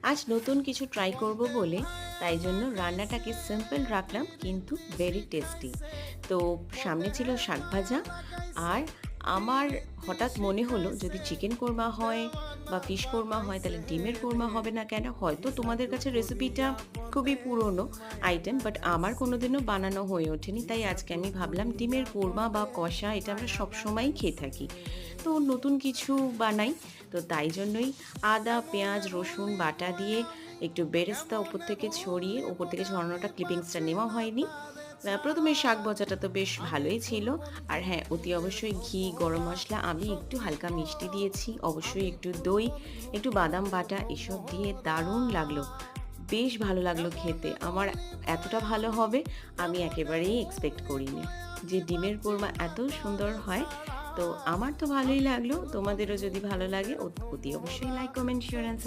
আজ নতুন কিছু ট্রাই করব বলে তাই জন্য রান্নাটাকে সিম্পল রাখলাম কিন্তু ভেরি টেস্টি। তো সামনে ছিল শাক ভাজা, আর আমার হঠাৎ মনে হলো যদি চিকেন কোরমা হয় বা ফিশ কোরমা হয় তাহলে ডিমের কোরমা হবে না কেন? হয়তো তোমাদের কাছে রেসিপিটা খুবই পুরনো আইটেম, বাট আমার কোনোদিনও বানানো হয়ে ওঠেনি। তাই আজকে আমি ভাবলাম ডিমের কোরমা বা কষা এটা আমরা সবসময়ই খেয়ে থাকি। তো নতুন কিছু বানাই। তো তাই জন্যই আদা, পেঁয়াজ, রসুন বাটা দিয়ে একটু বেরেস্তা ওপর থেকে ছড়িয়ে, ওপর থেকে ছড়ানোটা ক্লিপিংসটা নেওয়া হয়নি। প্রথমে শাক ভাজাটা তো বেশ ভালোই ছিল। আর হ্যাঁ, অতি অবশ্যই ঘি, গরম মসলা, আমি একটু হালকা মিষ্টি দিয়েছি, অবশ্যই একটু দই, একটু বাদাম বাটা এসব দিয়ে দারুণ লাগলো। বেশ ভালো লাগলো খেতে। আমার এতটা ভালো হবে আমি একেবারেই এক্সপেক্ট করিনি যে ডিমের কোরমা এত সুন্দর হয়। তো আমার তো ভালোই লাগলো। তোমাদেরও যদি ভালো লাগে অতি অবশ্যই লাইক, কমেন্ট, শেয়ার অ্যান্ড